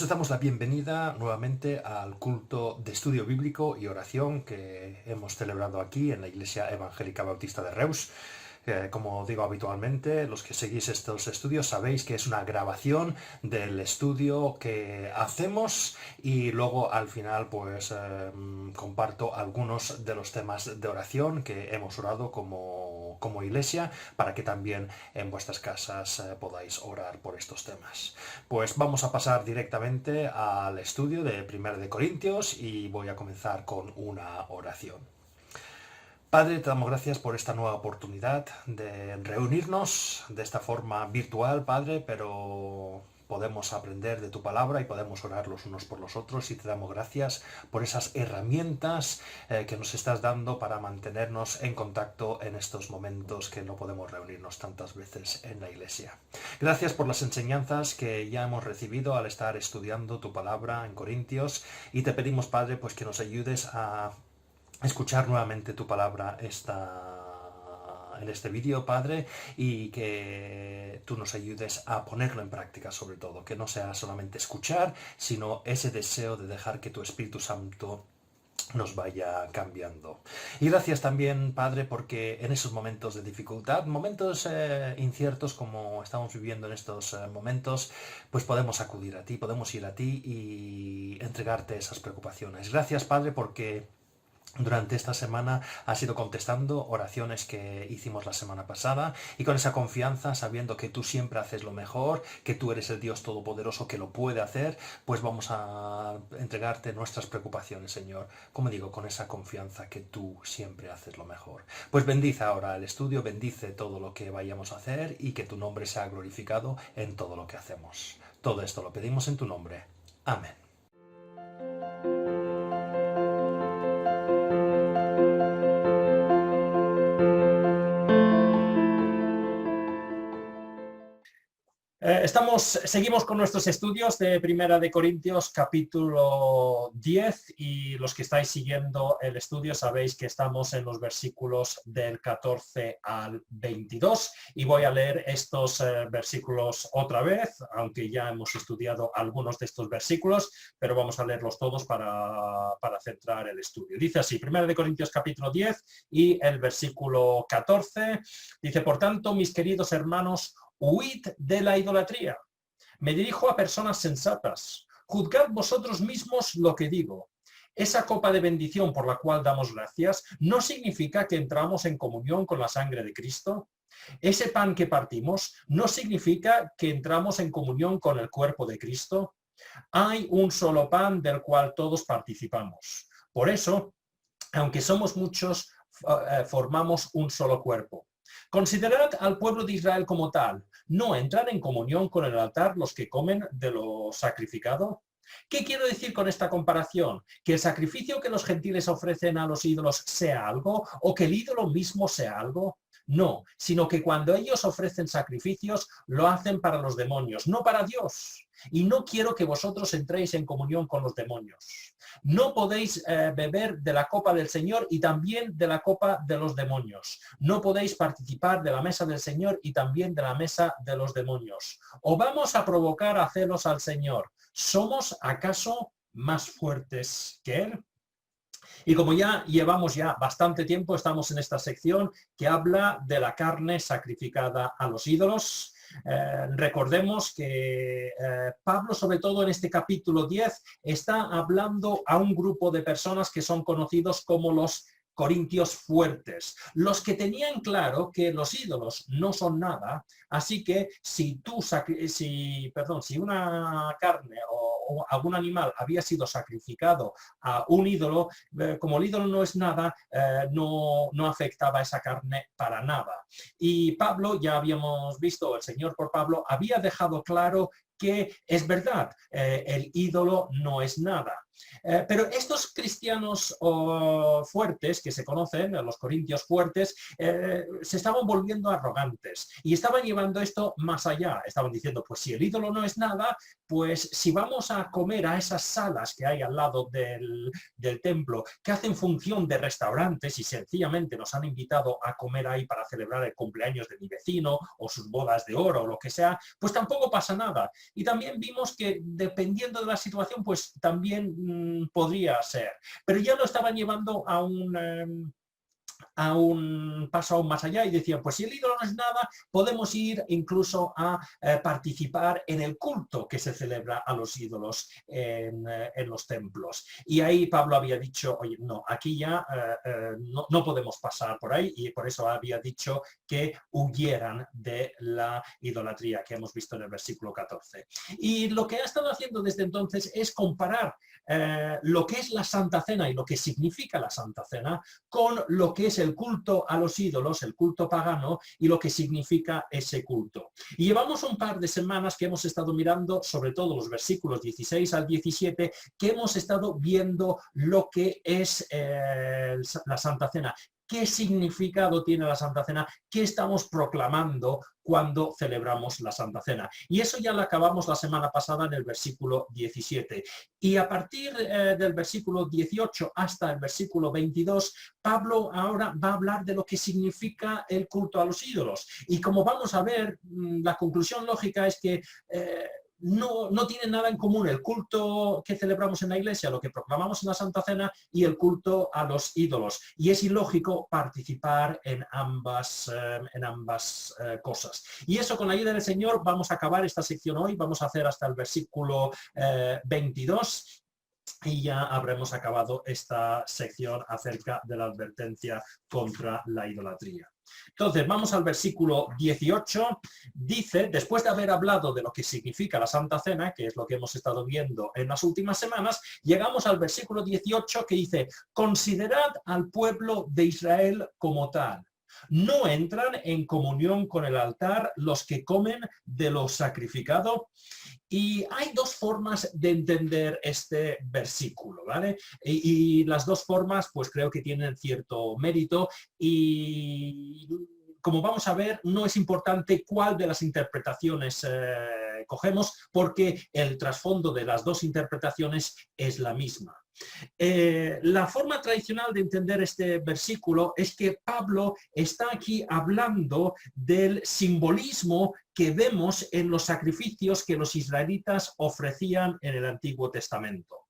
Os damos la bienvenida nuevamente al culto de estudio bíblico y oración que hemos celebrado aquí en la Iglesia Evangélica Bautista de Reus. Como digo habitualmente, los que seguís estos estudios sabéis que es una grabación del estudio que hacemos y luego al final pues comparto algunos de los temas de oración que hemos orado como iglesia para que también en vuestras casas podáis orar por estos temas. Pues vamos a pasar directamente al estudio de 1 de Corintios y voy a comenzar con una oración. Padre, te damos gracias por esta nueva oportunidad de reunirnos de esta forma virtual, Padre, pero podemos aprender de tu palabra y podemos orar los unos por los otros, y te damos gracias por esas herramientas que nos estás dando para mantenernos en contacto en estos momentos que no podemos reunirnos tantas veces en la iglesia. Gracias por las enseñanzas que ya hemos recibido al estar estudiando tu palabra en Corintios, y te pedimos, Padre, pues que nos ayudes a escuchar nuevamente tu palabra en este vídeo, Padre, y que tú nos ayudes a ponerlo en práctica, sobre todo, que no sea solamente escuchar, sino ese deseo de dejar que tu Espíritu Santo nos vaya cambiando. Y gracias también, Padre, porque en esos momentos de dificultad, momentos inciertos como estamos viviendo en estos momentos, pues podemos acudir a ti, podemos ir a ti y entregarte esas preocupaciones. Gracias, Padre, porque durante esta semana has ido contestando oraciones que hicimos la semana pasada, y con esa confianza, sabiendo que tú siempre haces lo mejor, que tú eres el Dios Todopoderoso que lo puede hacer, pues vamos a entregarte nuestras preocupaciones, Señor. Como digo, con esa confianza que tú siempre haces lo mejor. Pues bendice ahora el estudio, bendice todo lo que vayamos a hacer y que tu nombre sea glorificado en todo lo que hacemos. Todo esto lo pedimos en tu nombre. Amén. Seguimos con nuestros estudios de Primera de Corintios, capítulo 10, y los que estáis siguiendo el estudio sabéis que estamos en los versículos del 14 al 22, y voy a leer estos versículos otra vez, aunque ya hemos estudiado algunos de estos versículos, pero vamos a leerlos todos para centrar el estudio. Dice así, Primera de Corintios, capítulo 10, y el versículo 14, dice: por tanto, mis queridos hermanos, huid de la idolatría. Me dirijo a personas sensatas. Juzgad vosotros mismos lo que digo. Esa copa de bendición por la cual damos gracias no significa que entramos en comunión con la sangre de Cristo. Ese pan que partimos no significa que entramos en comunión con el cuerpo de Cristo. Hay un solo pan del cual todos participamos. Por eso, aunque somos muchos, formamos un solo cuerpo. Considerad al pueblo de Israel como tal. ¿No entran en comunión con el altar los que comen de lo sacrificado? ¿Qué quiero decir con esta comparación? ¿Que el sacrificio que los gentiles ofrecen a los ídolos sea algo, o que el ídolo mismo sea algo? No, sino que cuando ellos ofrecen sacrificios, lo hacen para los demonios, no para Dios. Y no quiero que vosotros entréis en comunión con los demonios. No podéis beber de la copa del Señor y también de la copa de los demonios. No podéis participar de la mesa del Señor y también de la mesa de los demonios. ¿O vamos a provocar a celos al Señor? ¿Somos acaso más fuertes que Él? Y como ya llevamos bastante tiempo, estamos en esta sección que habla de la carne sacrificada a los ídolos. Recordemos que Pablo, sobre todo en este capítulo 10, está hablando a un grupo de personas que son conocidos como los corintios fuertes, los que tenían claro que los ídolos no son nada, así que si una carne o algún animal había sido sacrificado a un ídolo, como el ídolo no es nada, no afectaba esa carne para nada. Y Pablo, ya habíamos visto, el Señor por Pablo, había dejado claro que es verdad, el ídolo no es nada. Pero estos cristianos fuertes, que se conocen, los corintios fuertes, se estaban volviendo arrogantes y estaban llevando esto más allá. Estaban diciendo, pues si el ídolo no es nada, pues si vamos a comer a esas salas que hay al lado del templo, que hacen función de restaurantes y sencillamente nos han invitado a comer ahí para celebrar el cumpleaños de mi vecino o sus bodas de oro o lo que sea, pues tampoco pasa nada. Y también vimos que dependiendo de la situación, pues también podría ser. Pero ya lo estaban llevando a un paso aún más allá y decían, pues si el ídolo no es nada, podemos ir incluso a participar en el culto que se celebra a los ídolos en los templos. Y ahí Pablo había dicho, oye, no, aquí ya no podemos pasar por ahí, y por eso había dicho que huyeran de la idolatría que hemos visto en el versículo 14. Y lo que ha estado haciendo desde entonces es comparar lo que es la Santa Cena y lo que significa la Santa Cena con lo que es el culto a los ídolos, el culto pagano, y lo que significa ese culto. Y llevamos un par de semanas que hemos estado mirando, sobre todo los versículos 16 al 17, que hemos estado viendo lo que es la Santa Cena. ¿Qué significado tiene la Santa Cena? ¿Qué estamos proclamando cuando celebramos la Santa Cena? Y eso ya lo acabamos la semana pasada en el versículo 17. Y a partir del versículo 18 hasta el versículo 22, Pablo ahora va a hablar de lo que significa el culto a los ídolos. Y como vamos a ver, la conclusión lógica es que no tienen nada en común el culto que celebramos en la iglesia, lo que proclamamos en la Santa Cena, y el culto a los ídolos. Y es ilógico participar en ambas cosas. Y eso, con la ayuda del Señor, vamos a acabar esta sección hoy. Vamos a hacer hasta el versículo 22. Y ya habremos acabado esta sección acerca de la advertencia contra la idolatría. Entonces, vamos al versículo 18. Dice, después de haber hablado de lo que significa la Santa Cena, que es lo que hemos estado viendo en las últimas semanas, llegamos al versículo 18 que dice, considerad al pueblo de Israel como tal. No entran en comunión con el altar los que comen de lo sacrificado. Y hay dos formas de entender este versículo, ¿vale? Y las dos formas, pues creo que tienen cierto mérito, y como vamos a ver, no es importante cuál de las interpretaciones cogemos, porque el trasfondo de las dos interpretaciones es la misma. La forma tradicional de entender este versículo es que Pablo está aquí hablando del simbolismo que vemos en los sacrificios que los israelitas ofrecían en el Antiguo Testamento.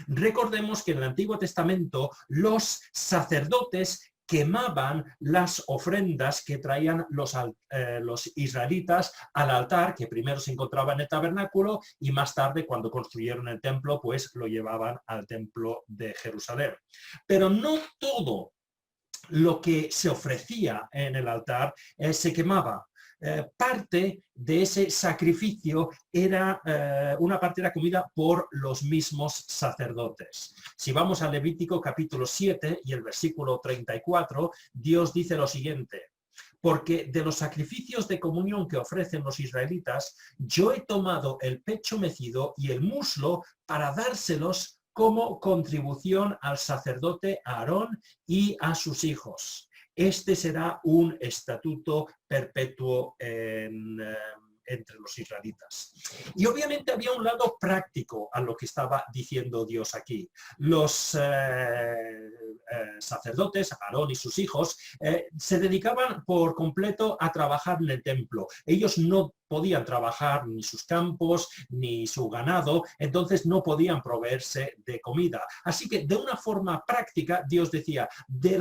Recordemos que en el Antiguo Testamento los sacerdotes quemaban las ofrendas que traían los israelitas al altar, que primero se encontraba en el tabernáculo, y más tarde, cuando construyeron el templo, pues lo llevaban al templo de Jerusalén. Pero no todo lo que se ofrecía en el altar se quemaba. Parte de ese sacrificio era, una parte era comida por los mismos sacerdotes. Si vamos a Levítico capítulo 7 y el versículo 34, Dios dice lo siguiente: porque de los sacrificios de comunión que ofrecen los israelitas, yo he tomado el pecho mecido y el muslo para dárselos como contribución al sacerdote Aarón y a sus hijos. Este será un estatuto perpetuo entre los israelitas. Y obviamente había un lado práctico a lo que estaba diciendo Dios aquí. Los sacerdotes, Aarón y sus hijos, se dedicaban por completo a trabajar en el templo. Ellos no podían trabajar ni sus campos ni su ganado, entonces no podían proveerse de comida. Así que de una forma práctica, Dios decía, de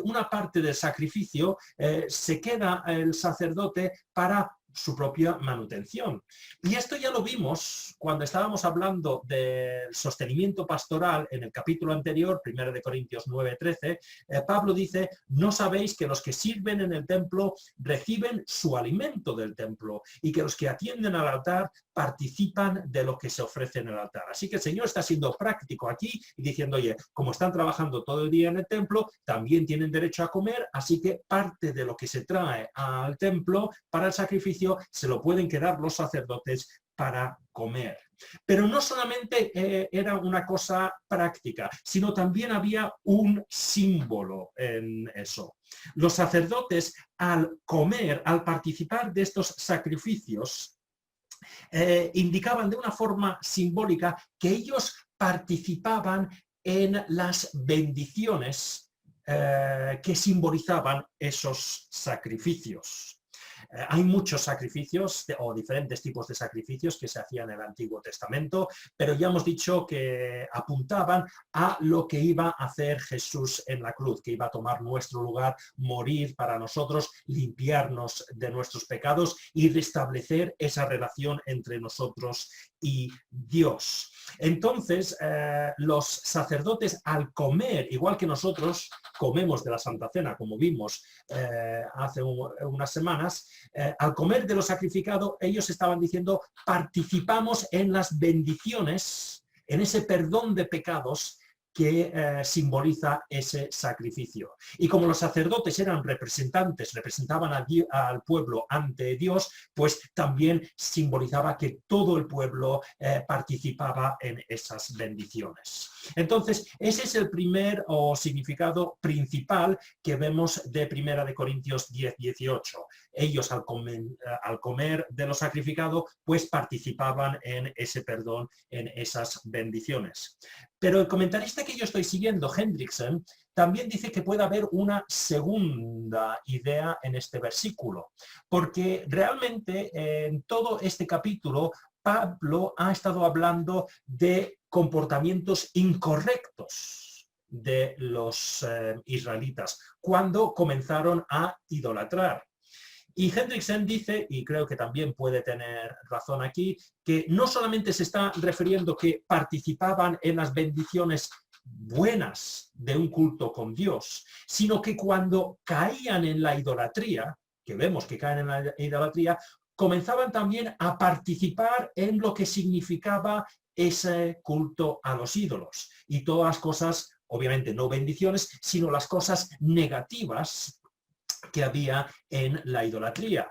una parte del sacrificio se queda el sacerdote para su propia manutención. Y esto ya lo vimos cuando estábamos hablando del sostenimiento pastoral en el capítulo anterior, 1 de Corintios 9:13, Pablo dice, no sabéis que los que sirven en el templo reciben su alimento del templo y que los que atienden al altar participan de lo que se ofrece en el altar. Así que el Señor está siendo práctico aquí y diciendo, oye, como están trabajando todo el día en el templo, también tienen derecho a comer, así que parte de lo que se trae al templo para el sacrificio se lo pueden quedar los sacerdotes para comer. Pero no solamente era una cosa práctica, sino también había un símbolo en eso. Los sacerdotes, al comer, al participar de estos sacrificios, indicaban de una forma simbólica que ellos participaban en las bendiciones que simbolizaban esos sacrificios. Hay muchos sacrificios o diferentes tipos de sacrificios que se hacían en el Antiguo Testamento, pero ya hemos dicho que apuntaban a lo que iba a hacer Jesús en la cruz, que iba a tomar nuestro lugar, morir para nosotros, limpiarnos de nuestros pecados y restablecer esa relación entre nosotros y Dios. Entonces, los sacerdotes al comer, igual que nosotros comemos de la Santa Cena, como vimos hace unas semanas, al comer de lo sacrificado, ellos estaban diciendo, participamos en las bendiciones, en ese perdón de pecados que simboliza ese sacrificio. Y como los sacerdotes eran representantes, representaban al pueblo ante Dios, pues también simbolizaba que todo el pueblo participaba en esas bendiciones. Entonces, ese es el primer significado principal que vemos de 1 Corintios 10, 18. Ellos al comer de lo sacrificado, pues participaban en ese perdón, en esas bendiciones. Pero el comentarista que yo estoy siguiendo, Hendrickson, también dice que puede haber una segunda idea en este versículo, porque realmente en todo este capítulo Pablo ha estado hablando de comportamientos incorrectos de los israelitas cuando comenzaron a idolatrar. Y Hendrickson dice, y creo que también puede tener razón aquí, que no solamente se está refiriendo que participaban en las bendiciones buenas de un culto con Dios, sino que cuando caían en la idolatría, que vemos que caen en la idolatría, comenzaban también a participar en lo que significaba ese culto a los ídolos. Y todas las cosas, obviamente no bendiciones, sino las cosas negativas que había en la idolatría.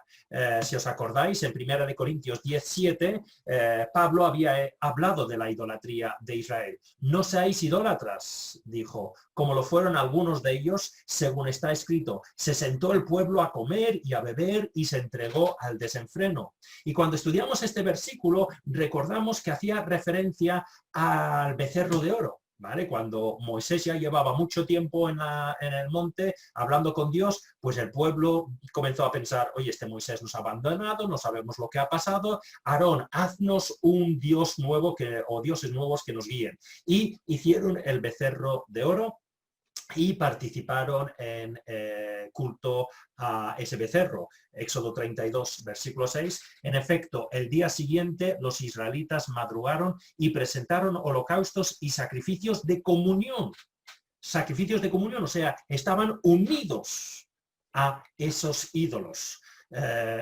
Si os acordáis, en 1 Corintios 10:7, Pablo había hablado de la idolatría de Israel. No seáis idólatras, dijo, como lo fueron algunos de ellos, según está escrito. Se sentó el pueblo a comer y a beber y se entregó al desenfreno. Y cuando estudiamos este versículo, recordamos que hacía referencia al becerro de oro. ¿Vale? Cuando Moisés ya llevaba mucho tiempo en el monte hablando con Dios, pues el pueblo comenzó a pensar, oye, este Moisés nos ha abandonado, no sabemos lo que ha pasado, Aarón, haznos un Dios nuevo o dioses nuevos que nos guíen. Y hicieron el becerro de oro y participaron en culto a ese becerro. Éxodo 32, versículo 6. En efecto, el día siguiente los israelitas madrugaron y presentaron holocaustos y sacrificios de comunión. Sacrificios de comunión, o sea, estaban unidos a esos ídolos.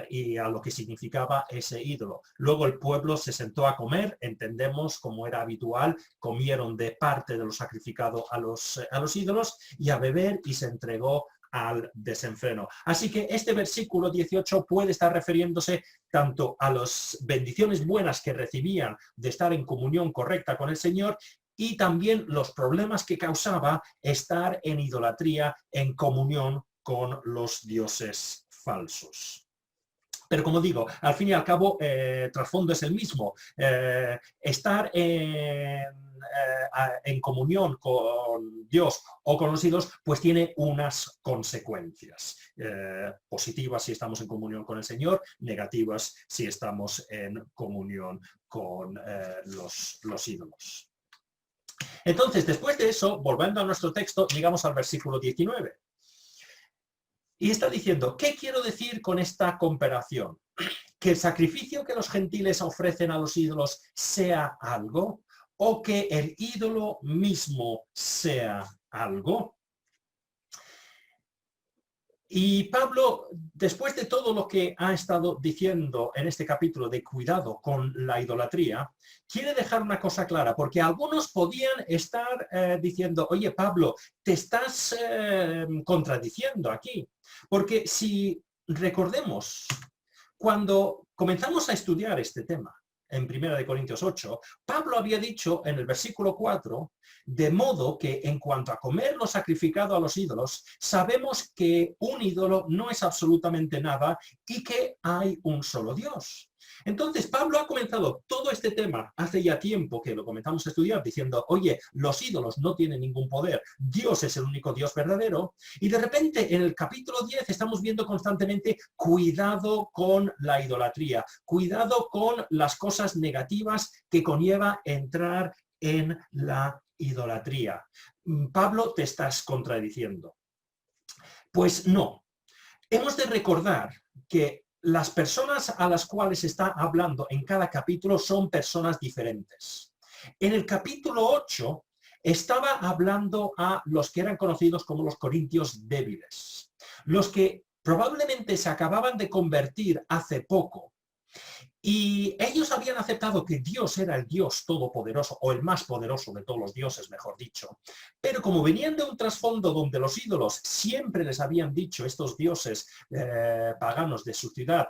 Y a lo que significaba ese ídolo. Luego el pueblo se sentó a comer, entendemos, como era habitual, comieron de parte de lo sacrificado a los ídolos y a beber y se entregó al desenfreno. Así que este versículo 18 puede estar refiriéndose tanto a las bendiciones buenas que recibían de estar en comunión correcta con el Señor y también los problemas que causaba estar en idolatría, en comunión con los dioses falsos. Pero como digo, al fin y al cabo, el trasfondo es el mismo. Estar en comunión con Dios o con los ídolos, pues tiene unas consecuencias. Positivas si estamos en comunión con el Señor, negativas si estamos en comunión con los ídolos. Entonces, después de eso, volviendo a nuestro texto, llegamos al versículo 19. Y está diciendo, ¿qué quiero decir con esta comparación? ¿Que el sacrificio que los gentiles ofrecen a los ídolos sea algo? ¿O que el ídolo mismo sea algo? Y Pablo, después de todo lo que ha estado diciendo en este capítulo de cuidado con la idolatría, quiere dejar una cosa clara, porque algunos podían estar diciendo, oye Pablo, te estás contradiciendo aquí, porque si recordemos, cuando comenzamos a estudiar este tema, en 1 Corintios 8, Pablo había dicho en el versículo 4, de modo que en cuanto a comer lo sacrificado a los ídolos, sabemos que un ídolo no es absolutamente nada y que hay un solo Dios. Entonces, Pablo ha comenzado todo este tema hace ya tiempo que lo comenzamos a estudiar, diciendo, oye, los ídolos no tienen ningún poder, Dios es el único Dios verdadero, y de repente en el capítulo 10 estamos viendo constantemente cuidado con la idolatría, cuidado con las cosas negativas que conlleva entrar en la idolatría. Pablo, te estás contradiciendo. Pues no. Hemos de recordar que las personas a las cuales está hablando en cada capítulo son personas diferentes. En el capítulo 8 estaba hablando a los que eran conocidos como los corintios débiles, los que probablemente se acababan de convertir hace poco. Y ellos habían aceptado que Dios era el Dios todopoderoso, o el más poderoso de todos los dioses, mejor dicho. Pero como venían de un trasfondo donde los ídolos siempre les habían dicho, estos dioses paganos de su ciudad,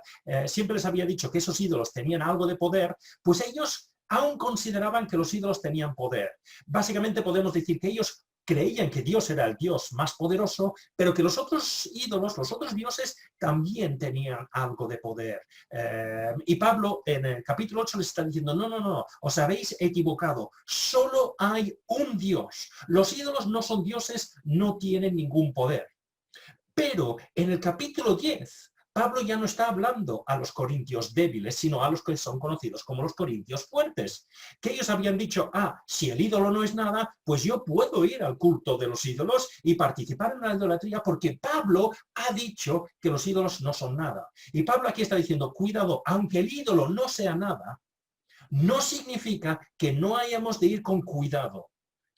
siempre les había dicho que esos ídolos tenían algo de poder, pues ellos aún consideraban que los ídolos tenían poder. Básicamente podemos decir que ellos creían que Dios era el Dios más poderoso, pero que los otros ídolos, los otros dioses, también tenían algo de poder. Y Pablo en el capítulo 8 les está diciendo, no, os habéis equivocado, solo hay un Dios. Los ídolos no son dioses, no tienen ningún poder. Pero en el capítulo 10, Pablo ya no está hablando a los corintios débiles, sino a los que son conocidos como los corintios fuertes, que ellos habían dicho, si el ídolo no es nada, pues yo puedo ir al culto de los ídolos y participar en la idolatría, porque Pablo ha dicho que los ídolos no son nada. Y Pablo aquí está diciendo, cuidado, aunque el ídolo no sea nada, no significa que no hayamos de ir con cuidado.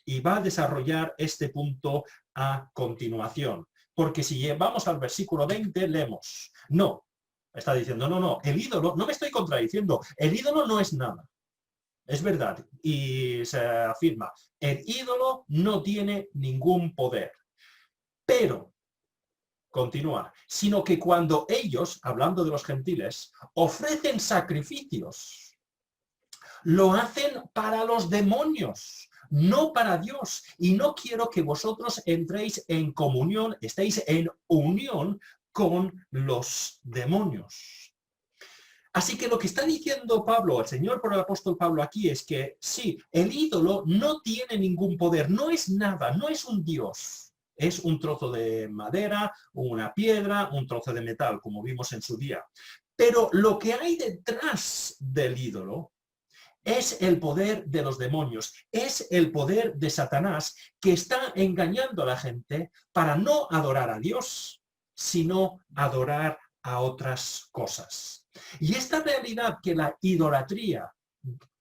Y va a desarrollar este punto a continuación. Porque si vamos al versículo 20, leemos, no, está diciendo, no, el ídolo, no me estoy contradiciendo, el ídolo no es nada. Es verdad, y se afirma, el ídolo no tiene ningún poder. Pero, continúa, sino que cuando ellos, hablando de los gentiles, ofrecen sacrificios, lo hacen para los demonios, no para Dios. Y no quiero que vosotros entréis en comunión, estéis en unión con los demonios. Así que lo que está diciendo Pablo, el Señor por el apóstol Pablo aquí, es que sí, el ídolo no tiene ningún poder, no es nada, no es un Dios. Es un trozo de madera, una piedra, un trozo de metal, como vimos en su día. Pero lo que hay detrás del ídolo es el poder de los demonios, es el poder de Satanás que está engañando a la gente para no adorar a Dios, sino adorar a otras cosas. Y esta realidad que la idolatría,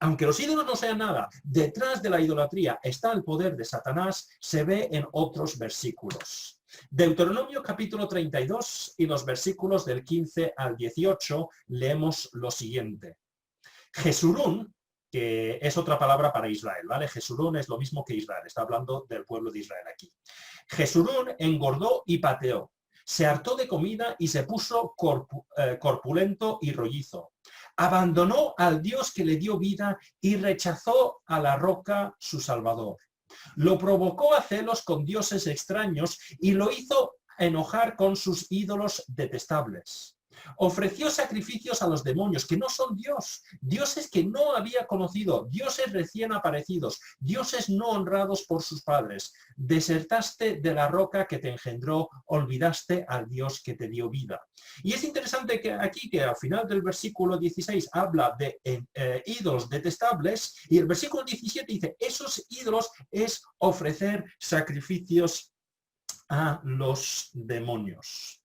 aunque los ídolos no sean nada, detrás de la idolatría está el poder de Satanás, se ve en otros versículos. Deuteronomio capítulo 32 y los versículos del 15 al 18 leemos lo siguiente. Jesurún, que es otra palabra para Israel, ¿vale? Jesurún es lo mismo que Israel, está hablando del pueblo de Israel aquí. Jesurún engordó y pateó, se hartó de comida y se puso corpulento y rollizo. Abandonó al Dios que le dio vida y rechazó a la roca su Salvador. Lo provocó a celos con dioses extraños y lo hizo enojar con sus ídolos detestables. Ofreció sacrificios a los demonios, que no son Dios, dioses que no había conocido, dioses recién aparecidos, dioses no honrados por sus padres. Desertaste de la roca que te engendró, olvidaste al Dios que te dio vida. Y es interesante que aquí, que al final del versículo 16 habla de ídolos detestables, y el versículo 17 dice, esos ídolos es ofrecer sacrificios a los demonios.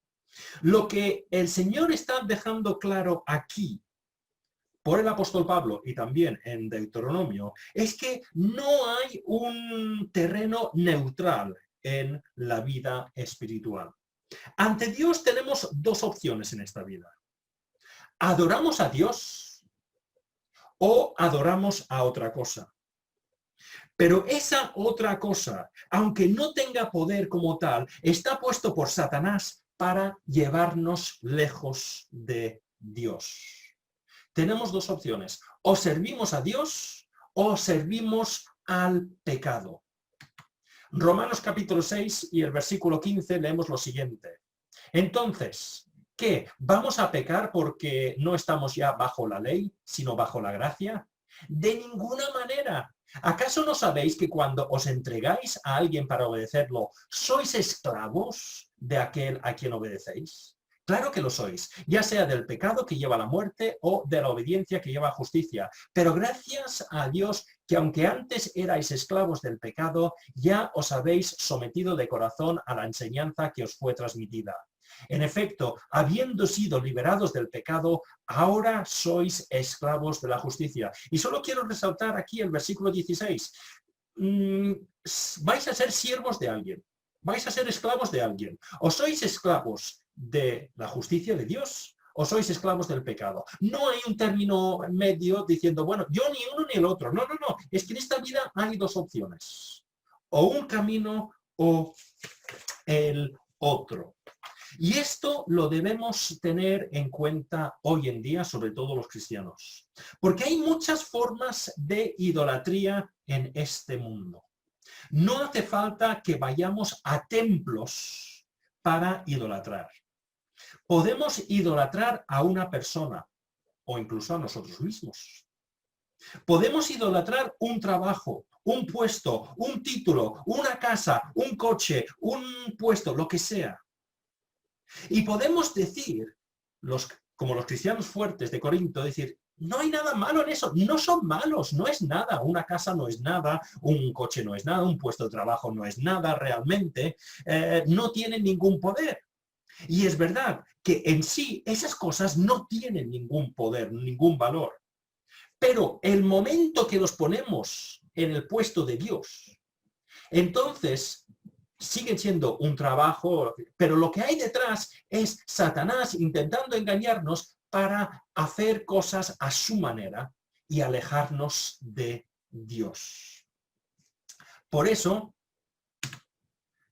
Lo que el Señor está dejando claro aquí por el apóstol Pablo y también en Deuteronomio es que no hay un terreno neutral en la vida espiritual. Ante Dios tenemos dos opciones en esta vida. ¿Adoramos a Dios o adoramos a otra cosa? Pero esa otra cosa, aunque no tenga poder como tal, está puesto por Satanás para llevarnos lejos de Dios. Tenemos dos opciones. O servimos a Dios o servimos al pecado. Romanos capítulo 6 y el versículo 15 leemos lo siguiente. Entonces, ¿qué? ¿Vamos a pecar porque no estamos ya bajo la ley, sino bajo la gracia? De ninguna manera. ¿Acaso no sabéis que cuando os entregáis a alguien para obedecerlo, sois esclavos de aquel a quien obedecéis? Claro que lo sois, ya sea del pecado que lleva a la muerte o de la obediencia que lleva a justicia. Pero gracias a Dios que aunque antes erais esclavos del pecado, ya os habéis sometido de corazón a la enseñanza que os fue transmitida. En efecto, habiendo sido liberados del pecado, ahora sois esclavos de la justicia. Y solo quiero resaltar aquí el versículo 16. Vais a ser siervos de alguien, vais a ser esclavos de alguien. O sois esclavos de la justicia de Dios, o sois esclavos del pecado. No hay un término medio diciendo, bueno, yo ni uno ni el otro. No, no, no. Es que en esta vida hay dos opciones. O un camino o el otro. Y esto lo debemos tener en cuenta hoy en día, sobre todo los cristianos. Porque hay muchas formas de idolatría en este mundo. No hace falta que vayamos a templos para idolatrar. Podemos idolatrar a una persona o incluso a nosotros mismos. Podemos idolatrar un trabajo, un puesto, un título, una casa, un coche, un puesto, lo que sea. Y podemos decir, como los cristianos fuertes de Corinto, decir, no hay nada malo en eso, no son malos, no es nada, una casa no es nada, un coche no es nada, un puesto de trabajo no es nada realmente, no tienen ningún poder. Y es verdad que en sí esas cosas no tienen ningún poder, ningún valor. Pero el momento que los ponemos en el puesto de Dios, entonces siguen siendo un trabajo, pero lo que hay detrás es Satanás intentando engañarnos para hacer cosas a su manera y alejarnos de Dios. Por eso,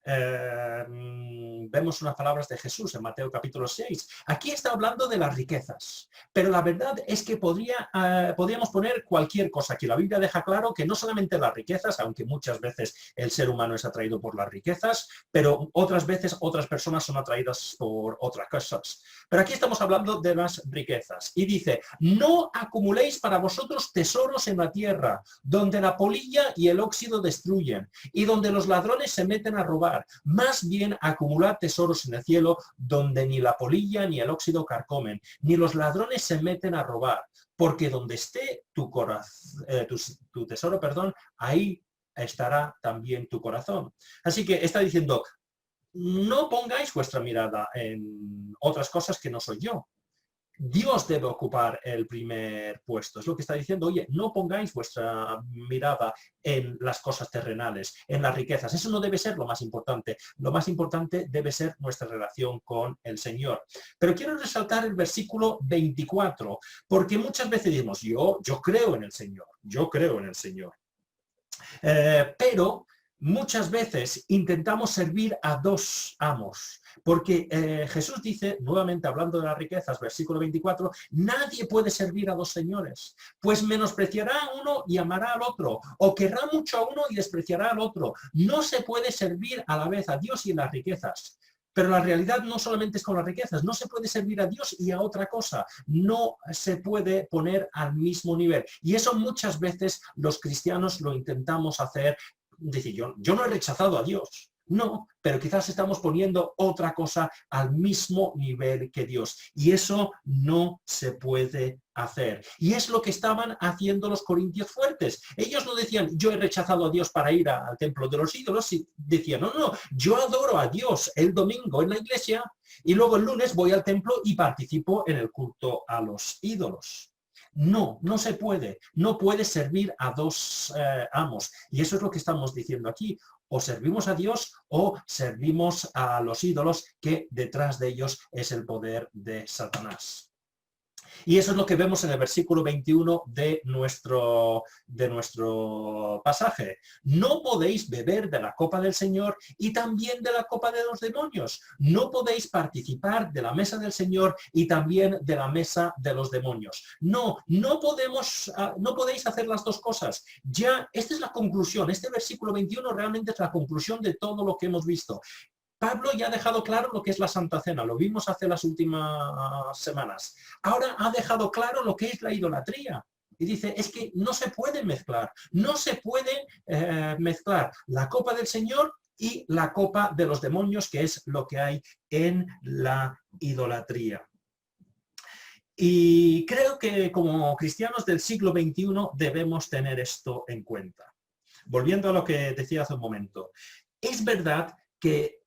vemos unas palabras de Jesús en Mateo capítulo 6. Aquí está hablando de las riquezas, pero la verdad es que podríamos poner cualquier cosa aquí. La Biblia deja claro que no solamente las riquezas, aunque muchas veces el ser humano es atraído por las riquezas, pero otras veces otras personas son atraídas por otras cosas. Pero aquí estamos hablando de las riquezas. Y dice, no acumuléis para vosotros tesoros en la tierra, donde la polilla y el óxido destruyen, y donde los ladrones se meten a robar. Más bien acumulad tesoros en el cielo, donde ni la polilla ni el óxido carcomen, ni los ladrones se meten a robar, porque donde esté tu tesoro, ahí estará también tu corazón. Así que está diciendo, no pongáis vuestra mirada en otras cosas que no soy yo. Dios debe ocupar el primer puesto. Es lo que está diciendo, oye, no pongáis vuestra mirada en las cosas terrenales, en las riquezas. Eso no debe ser lo más importante. Lo más importante debe ser nuestra relación con el Señor. Pero quiero resaltar el versículo 24, porque muchas veces decimos, yo creo en el Señor, yo creo en el Señor. Pero muchas veces intentamos servir a dos amos. Porque Jesús dice, nuevamente hablando de las riquezas, versículo 24, nadie puede servir a dos señores, pues menospreciará a uno y amará al otro, o querrá mucho a uno y despreciará al otro. No se puede servir a la vez a Dios y a las riquezas. Pero la realidad no solamente es con las riquezas, no se puede servir a Dios y a otra cosa, no se puede poner al mismo nivel. Y eso muchas veces los cristianos lo intentamos hacer, decir, yo no he rechazado a Dios. No, pero quizás estamos poniendo otra cosa al mismo nivel que Dios. Y eso no se puede hacer. Y es lo que estaban haciendo los corintios fuertes. Ellos no decían, yo he rechazado a Dios para ir al templo de los ídolos. Y decían, no, yo adoro a Dios el domingo en la iglesia y luego el lunes voy al templo y participo en el culto a los ídolos. No, no se puede. No puede servir a dos amos. Y eso es lo que estamos diciendo aquí. O servimos a Dios o servimos a los ídolos, que detrás de ellos es el poder de Satanás. Y eso es lo que vemos en el versículo 21 de nuestro pasaje. No podéis beber de la copa del Señor y también de la copa de los demonios. No podéis participar de la mesa del Señor y también de la mesa de los demonios. No podéis hacer las dos cosas. Ya, esta es la conclusión. Este versículo 21 realmente es la conclusión de todo lo que hemos visto. Pablo ya ha dejado claro lo que es la Santa Cena, lo vimos hace las últimas semanas. Ahora ha dejado claro lo que es la idolatría. Y dice, es que no se puede mezclar, no se puede mezclar la copa del Señor y la copa de los demonios, que es lo que hay en la idolatría. Y creo que como cristianos del siglo XXI debemos tener esto en cuenta. Volviendo a lo que decía hace un momento, es verdad que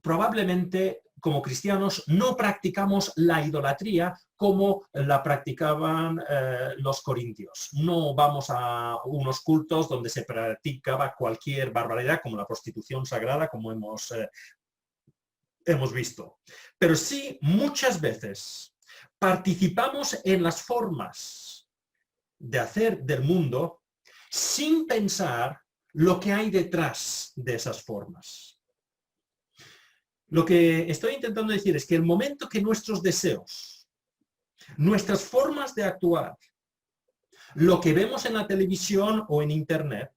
probablemente como cristianos no practicamos la idolatría como la practicaban los corintios. No vamos a unos cultos donde se practicaba cualquier barbaridad como la prostitución sagrada, como hemos visto. Pero sí, muchas veces participamos en las formas de hacer del mundo sin pensar lo que hay detrás de esas formas. Lo que estoy intentando decir es que el momento que nuestros deseos, nuestras formas de actuar, lo que vemos en la televisión o en internet,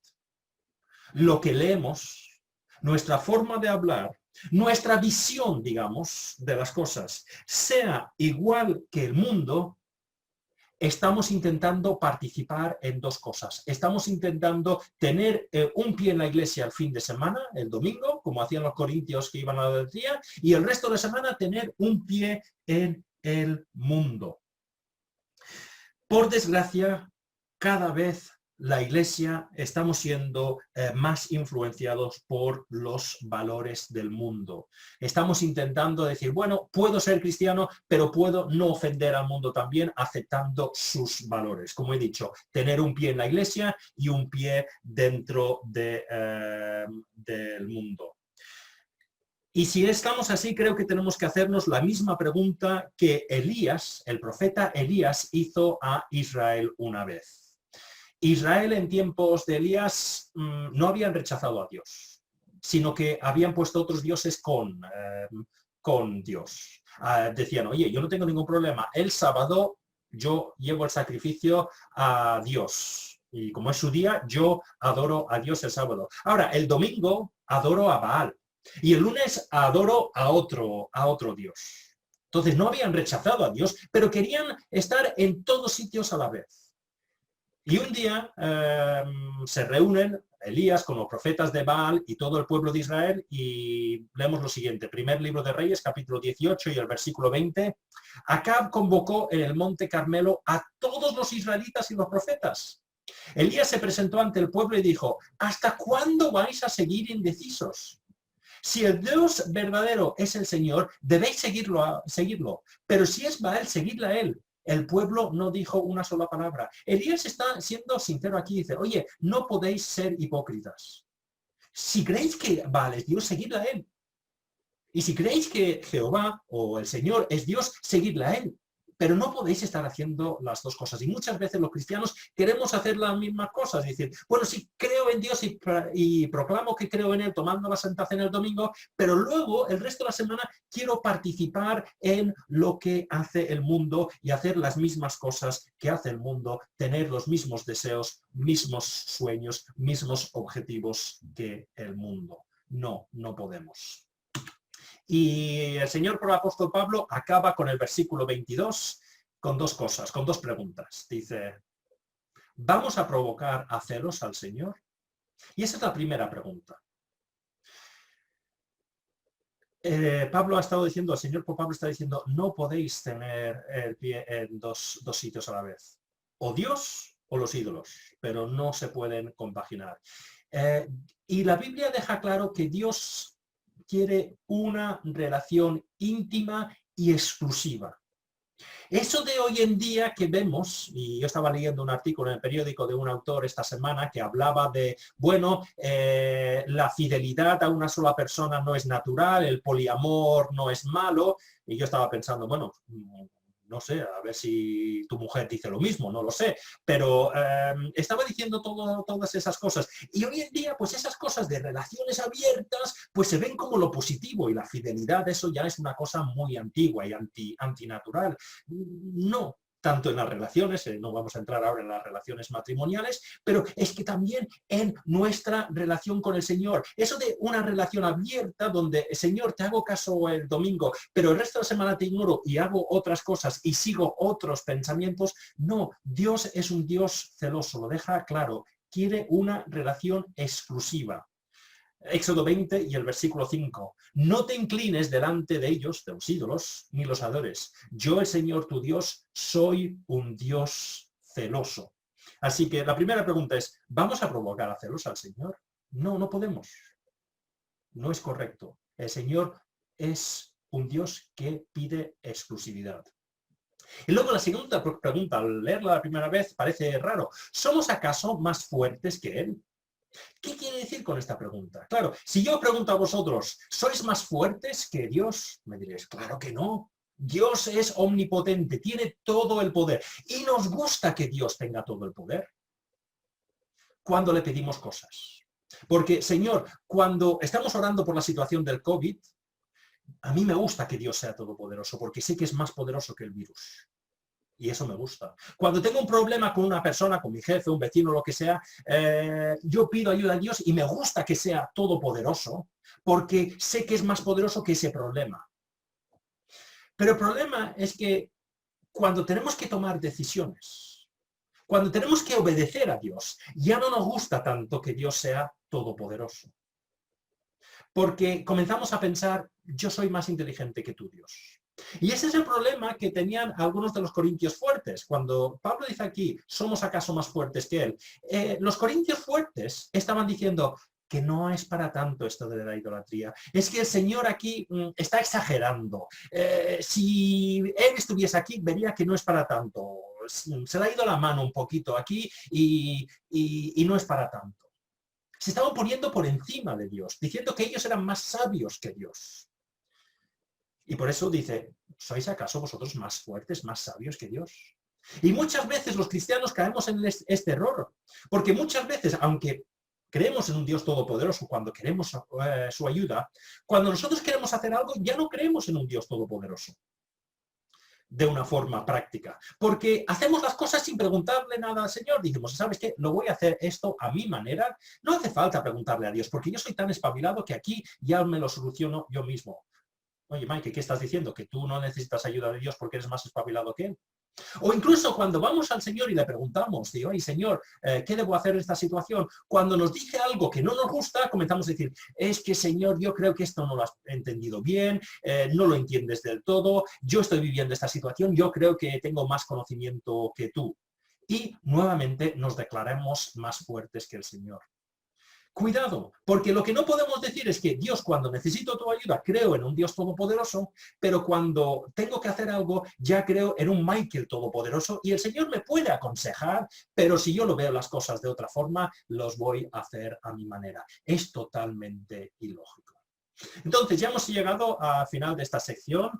lo que leemos, nuestra forma de hablar, nuestra visión, digamos, de las cosas, sea igual que el mundo, estamos intentando participar en dos cosas. Estamos intentando tener un pie en la iglesia el fin de semana, el domingo, como hacían los corintios que iban a la día, y el resto de la semana tener un pie en el mundo. Por desgracia, cada vez la iglesia estamos siendo más influenciados por los valores del mundo. Estamos intentando decir, bueno, puedo ser cristiano, pero puedo no ofender al mundo también aceptando sus valores. Como he dicho, tener un pie en la iglesia y un pie dentro del mundo. Y si estamos así, creo que tenemos que hacernos la misma pregunta que Elías, el profeta Elías, hizo a Israel una vez. Israel en tiempos de Elías no habían rechazado a Dios, sino que habían puesto otros dioses con Dios. Decían, oye, yo no tengo ningún problema, el sábado yo llevo el sacrificio a Dios. Y como es su día, yo adoro a Dios el sábado. Ahora, el domingo adoro a Baal. Y el lunes adoro a otro Dios. Entonces no habían rechazado a Dios, pero querían estar en todos sitios a la vez. Y un día se reúnen Elías con los profetas de Baal y todo el pueblo de Israel y leemos lo siguiente. Primer libro de Reyes, capítulo 18 y el versículo 20. Acab convocó en el monte Carmelo a todos los israelitas y los profetas. Elías se presentó ante el pueblo y dijo, ¿hasta cuándo vais a seguir indecisos? Si el Dios verdadero es el Señor, debéis seguirlo. Pero si es Baal, seguidle a él. El pueblo no dijo una sola palabra. Elías está siendo sincero aquí, dice, oye, no podéis ser hipócritas. Si creéis que Baal es Dios, seguidle a él. Y si creéis que Jehová o el Señor es Dios, seguidle a él. Pero no podéis estar haciendo las dos cosas. Y muchas veces los cristianos queremos hacer las mismas cosas. Es decir, bueno, sí creo en Dios y proclamo que creo en Él tomando la Santa Cena el domingo, pero luego el resto de la semana quiero participar en lo que hace el mundo y hacer las mismas cosas que hace el mundo, tener los mismos deseos, mismos sueños, mismos objetivos que el mundo. No podemos. Y el Señor por el apóstol Pablo acaba con el versículo 22 con dos cosas, con dos preguntas. Dice, ¿vamos a provocar a celos al Señor? Y esa es la primera pregunta. Pablo ha estado diciendo, el Señor por Pablo está diciendo, no podéis tener el pie en dos sitios a la vez. O Dios o los ídolos, pero no se pueden compaginar. Y la Biblia deja claro que Dios quiere una relación íntima y exclusiva. Eso de hoy en día que vemos, y yo estaba leyendo un artículo en el periódico de un autor esta semana que hablaba de, bueno, la fidelidad a una sola persona no es natural, el poliamor no es malo, y yo estaba pensando, bueno, no sé, a ver si tu mujer dice lo mismo, no lo sé, pero estaba diciendo todas esas cosas. Y hoy en día, pues esas cosas de relaciones abiertas, pues se ven como lo positivo, y la fidelidad, eso ya es una cosa muy antigua y antinatural. No tanto en las relaciones, no vamos a entrar ahora en las relaciones matrimoniales, pero es que también en nuestra relación con el Señor. Eso de una relación abierta donde, Señor, te hago caso el domingo, pero el resto de la semana te ignoro y hago otras cosas y sigo otros pensamientos. No, Dios es un Dios celoso, lo deja claro. Quiere una relación exclusiva. Éxodo 20 y el versículo 5. No te inclines delante de ellos, de los ídolos, ni los adores. Yo, el Señor tu Dios, soy un Dios celoso. Así que la primera pregunta es, ¿vamos a provocar a celos al Señor? No, no podemos. No es correcto. El Señor es un Dios que pide exclusividad. Y luego la segunda pregunta, al leerla la primera vez, parece raro. ¿Somos acaso más fuertes que Él? ¿Qué quiere decir con esta pregunta? Claro, si yo pregunto a vosotros, ¿sois más fuertes que Dios? Me diréis, claro que no. Dios es omnipotente, tiene todo el poder. Y nos gusta que Dios tenga todo el poder cuando le pedimos cosas. Porque, Señor, cuando estamos orando por la situación del COVID, a mí me gusta que Dios sea todopoderoso, porque sé que es más poderoso que el virus. Y eso me gusta. Cuando tengo un problema con una persona, con mi jefe, un vecino, lo que sea, yo pido ayuda a Dios y me gusta que sea todopoderoso, porque sé que es más poderoso que ese problema. Pero el problema es que cuando tenemos que tomar decisiones, cuando tenemos que obedecer a Dios, ya no nos gusta tanto que Dios sea todopoderoso. Porque comenzamos a pensar, yo soy más inteligente que tú, Dios. Y ese es el problema que tenían algunos de los corintios fuertes. Cuando Pablo dice aquí, ¿somos acaso más fuertes que él? Los corintios fuertes estaban diciendo que no es para tanto esto de la idolatría. Es que el Señor aquí está exagerando. Si él estuviese aquí, vería que no es para tanto. Se le ha ido la mano un poquito aquí y no es para tanto. Se estaban poniendo por encima de Dios, diciendo que ellos eran más sabios que Dios. Y por eso dice, ¿sois acaso vosotros más fuertes, más sabios que Dios? Y muchas veces los cristianos caemos en este error, porque muchas veces, aunque creemos en un Dios todopoderoso cuando queremos su ayuda, cuando nosotros queremos hacer algo, ya no creemos en un Dios todopoderoso de una forma práctica, porque hacemos las cosas sin preguntarle nada al Señor. Decimos, ¿sabes qué? Lo voy a hacer esto a mi manera. No hace falta preguntarle a Dios, porque yo soy tan espabilado que aquí ya me lo soluciono yo mismo. Oye, Mike, ¿qué estás diciendo? ¿Que tú no necesitas ayuda de Dios porque eres más espabilado que Él? O incluso cuando vamos al Señor y le preguntamos, digo, oye, Señor, ¿qué debo hacer en esta situación? Cuando nos dice algo que no nos gusta, comenzamos a decir, es que, Señor, yo creo que esto no lo has entendido bien, no lo entiendes del todo, yo estoy viviendo esta situación, yo creo que tengo más conocimiento que tú. Y nuevamente nos declaramos más fuertes que el Señor. Cuidado, porque lo que no podemos decir es que Dios, cuando necesito tu ayuda, creo en un Dios todopoderoso, pero cuando tengo que hacer algo, ya creo en un Michael todopoderoso y el Señor me puede aconsejar, pero si yo lo veo las cosas de otra forma, los voy a hacer a mi manera. Es totalmente ilógico. Entonces, ya hemos llegado al final de esta sección,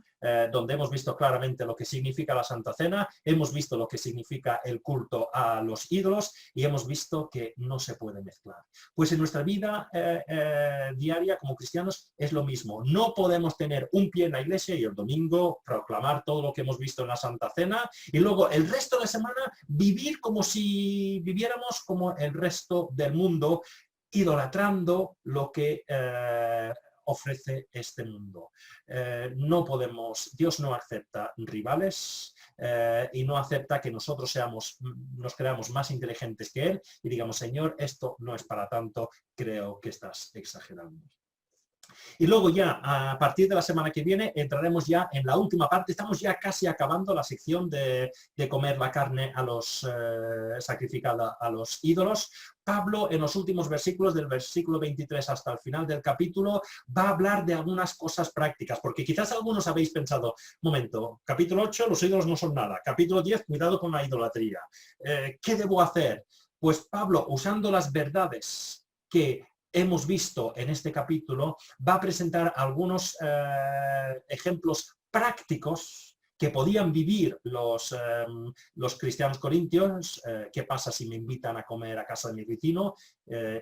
donde hemos visto claramente lo que significa la Santa Cena, hemos visto lo que significa el culto a los ídolos y hemos visto que no se puede mezclar. Pues en nuestra vida diaria como cristianos es lo mismo. No podemos tener un pie en la iglesia y el domingo proclamar todo lo que hemos visto en la Santa Cena y luego el resto de la semana vivir como si viviéramos como el resto del mundo, idolatrando lo que ofrece este mundo. No podemos, Dios no acepta rivales y no acepta que nosotros nos creamos más inteligentes que Él y digamos, Señor, esto no es para tanto, creo que estás exagerando. Y luego ya, a partir de la semana que viene, entraremos ya en la última parte. Estamos ya casi acabando la sección de comer la carne sacrificada a los ídolos. Pablo, en los últimos versículos, del versículo 23 hasta el final del capítulo, va a hablar de algunas cosas prácticas, porque quizás algunos habéis pensado, momento, capítulo 8, los ídolos no son nada. Capítulo 10, cuidado con la idolatría. ¿Qué debo hacer? Pues Pablo, usando las verdades que hemos visto en este capítulo, va a presentar algunos ejemplos prácticos que podían vivir los cristianos corintios. ¿Qué pasa si me invitan a comer a casa de mi vecino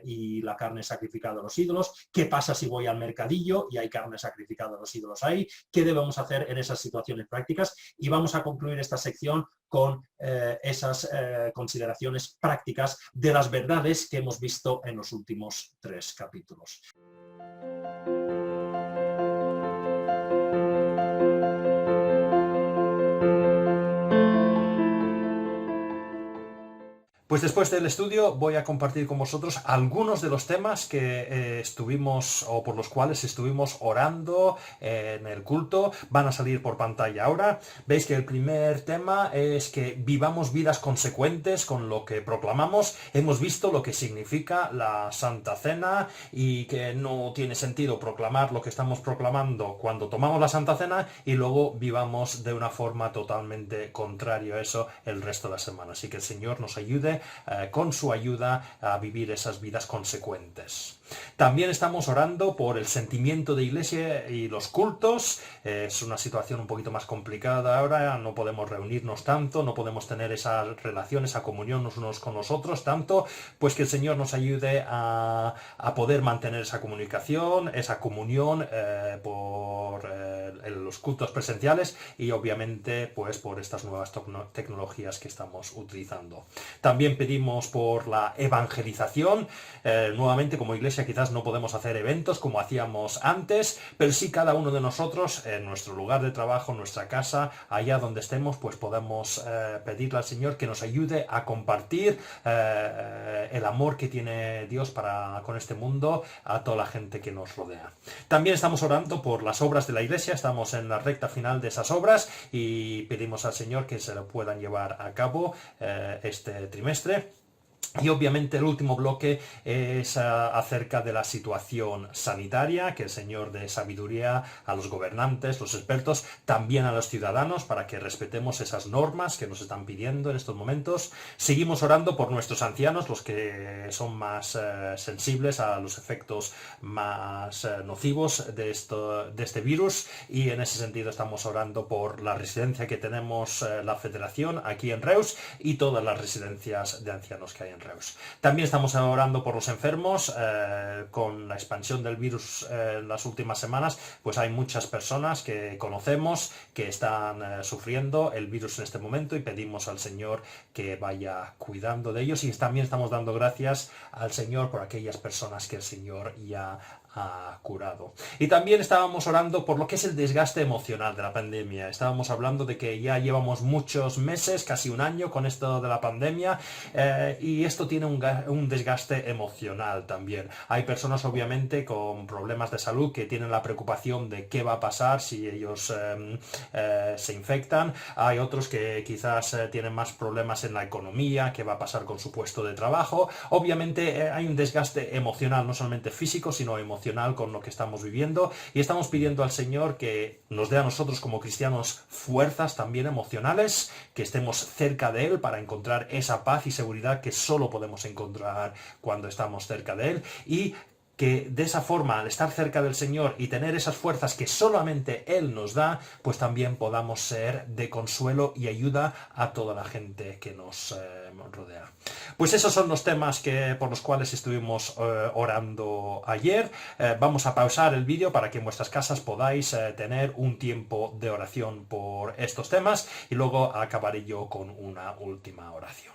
y la carne sacrificada a los ídolos? ¿Qué pasa si voy al mercadillo y hay carne sacrificada a los ídolos ahí? ¿Qué debemos hacer en esas situaciones prácticas? Y vamos a concluir esta sección con esas consideraciones prácticas de las verdades que hemos visto en los últimos 3 capítulos. Pues después del estudio voy a compartir con vosotros algunos de los temas que estuvimos o por los cuales estuvimos orando en el culto. Van a salir por pantalla ahora. Veis que el primer tema es que vivamos vidas consecuentes con lo que proclamamos. Hemos visto lo que significa la Santa Cena y que no tiene sentido proclamar lo que estamos proclamando cuando tomamos la Santa Cena y luego vivamos de una forma totalmente contraria a eso el resto de la semana. Así que el Señor nos ayude con su ayuda a vivir esas vidas consecuentes. También estamos orando por el sentimiento de iglesia y los cultos. Es una situación un poquito más complicada ahora, no podemos reunirnos tanto, no podemos tener esa relación, esa comunión los unos con los otros tanto, pues que el Señor nos ayude a poder mantener esa comunicación, esa comunión por los cultos presenciales y obviamente pues por estas nuevas tecnologías que estamos utilizando. También pedimos por la evangelización. Nuevamente, como iglesia quizás no podemos hacer eventos como hacíamos antes, pero sí cada uno de nosotros en nuestro lugar de trabajo, en nuestra casa, allá donde estemos, pues podemos pedirle al Señor que nos ayude a compartir el amor que tiene Dios con este mundo a toda la gente que nos rodea. También estamos orando por las obras de la iglesia, estamos en la recta final de esas obras y pedimos al Señor que se lo puedan llevar a cabo este trimestre. Y obviamente el último bloque es acerca de la situación sanitaria, que el Señor dé sabiduría a los gobernantes, los expertos, también a los ciudadanos, para que respetemos esas normas que nos están pidiendo en estos momentos. Seguimos orando por nuestros ancianos, los que son más sensibles a los efectos más nocivos de este virus, y en ese sentido estamos orando por la residencia que tenemos la Federación aquí en Reus y todas las residencias de ancianos que hay en Reus. También estamos orando por los enfermos. Con la expansión del virus en las últimas semanas, pues hay muchas personas que conocemos que están sufriendo el virus en este momento y pedimos al Señor que vaya cuidando de ellos, y también estamos dando gracias al Señor por aquellas personas que el Señor ya ha curado. Y también estábamos orando por lo que es el desgaste emocional de la pandemia. Estábamos hablando de que ya llevamos muchos meses, casi un año con esto de la pandemia, y esto tiene un desgaste emocional también. Hay personas obviamente con problemas de salud que tienen la preocupación de qué va a pasar si ellos se infectan. Hay otros que quizás tienen más problemas en la economía, qué va a pasar con su puesto de trabajo. Obviamente hay un desgaste emocional, no solamente físico, sino emocional con lo que estamos viviendo, y estamos pidiendo al Señor que nos dé a nosotros como cristianos fuerzas también emocionales, que estemos cerca de Él para encontrar esa paz y seguridad que solo podemos encontrar cuando estamos cerca de Él, y que de esa forma, al estar cerca del Señor y tener esas fuerzas que solamente Él nos da, pues también podamos ser de consuelo y ayuda a toda la gente que nos rodea. Pues esos son los temas por los cuales estuvimos orando ayer. Vamos a pausar el vídeo para que en vuestras casas podáis tener un tiempo de oración por estos temas, y luego acabaré yo con una última oración.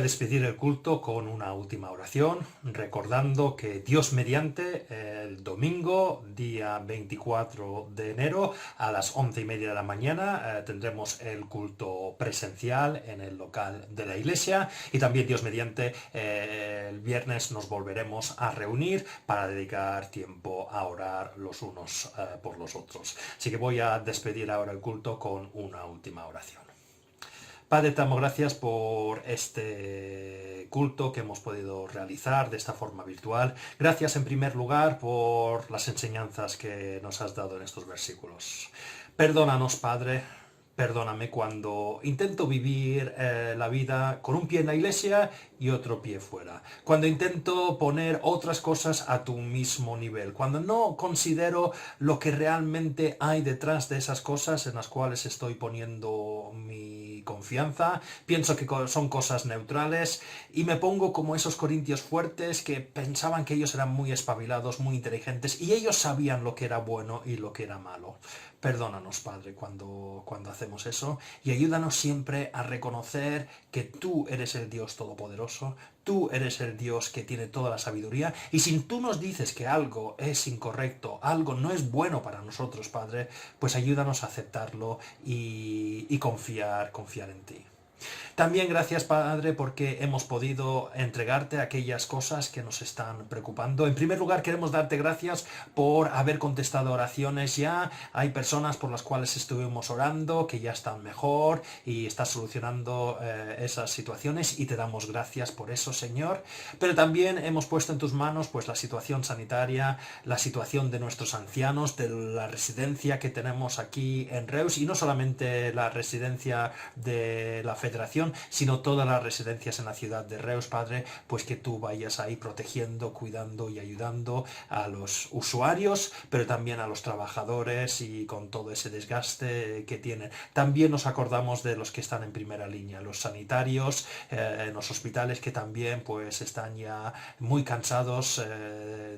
despedir el culto con una última oración, recordando que Dios mediante, el domingo, día 24 de enero, a las 11:30 de la mañana, tendremos el culto presencial en el local de la iglesia, y también Dios mediante, el viernes nos volveremos a reunir para dedicar tiempo a orar los unos por los otros. Así que voy a despedir ahora el culto con una última oración. Padre, te damos gracias por este culto que hemos podido realizar de esta forma virtual. Gracias en primer lugar por las enseñanzas que nos has dado en estos versículos. Perdónanos, Padre. Perdóname cuando intento vivir la vida con un pie en la iglesia y otro pie fuera. Cuando intento poner otras cosas a tu mismo nivel. Cuando no considero lo que realmente hay detrás de esas cosas en las cuales estoy poniendo mi confianza. Pienso que son cosas neutrales y me pongo como esos corintios fuertes que pensaban que ellos eran muy espabilados, muy inteligentes y ellos sabían lo que era bueno y lo que era malo. Perdónanos, Padre, cuando hacemos eso, y ayúdanos siempre a reconocer que tú eres el Dios todopoderoso, tú eres el Dios que tiene toda la sabiduría, y si tú nos dices que algo es incorrecto, algo no es bueno para nosotros, Padre, pues ayúdanos a aceptarlo y confiar en ti. También gracias, Padre, porque hemos podido entregarte aquellas cosas que nos están preocupando. En primer lugar, queremos darte gracias por haber contestado oraciones ya. Hay personas por las cuales estuvimos orando que ya están mejor y estás solucionando esas situaciones y te damos gracias por eso, Señor. Pero también hemos puesto en tus manos pues la situación sanitaria, la situación de nuestros ancianos, de la residencia que tenemos aquí en Reus, y no solamente la residencia de la Federación, sino todas las residencias en la ciudad de Reus, Padre, pues que tú vayas ahí protegiendo, cuidando y ayudando a los usuarios, pero también a los trabajadores y con todo ese desgaste que tienen. También nos acordamos de los que están en primera línea, los sanitarios en los hospitales, que también pues están ya muy cansados,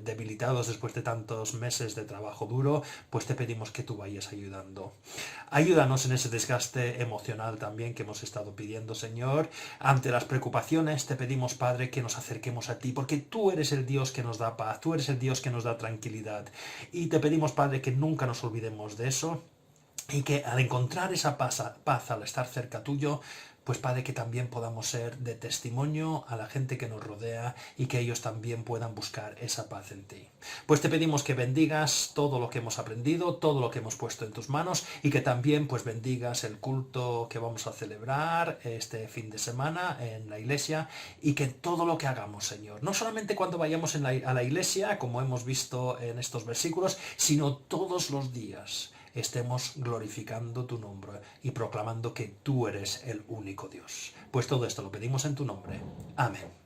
debilitados después de tantos meses de trabajo duro. Pues te pedimos que tú vayas ayudando. Ayúdanos en ese desgaste emocional también que hemos estado pidiendo, Señor. Ante las preocupaciones te pedimos, Padre, que nos acerquemos a ti, porque tú eres el Dios que nos da paz, tú eres el Dios que nos da tranquilidad. Y te pedimos, Padre, que nunca nos olvidemos de eso, y que al encontrar esa paz al estar cerca tuyo, pues Padre, que también podamos ser de testimonio a la gente que nos rodea y que ellos también puedan buscar esa paz en ti. Pues te pedimos que bendigas todo lo que hemos aprendido, todo lo que hemos puesto en tus manos, y que también pues bendigas el culto que vamos a celebrar este fin de semana en la iglesia, y que todo lo que hagamos, Señor, no solamente cuando vayamos a la iglesia, como hemos visto en estos versículos, sino todos los días, estemos glorificando tu nombre y proclamando que tú eres el único Dios. Pues todo esto lo pedimos en tu nombre. Amén.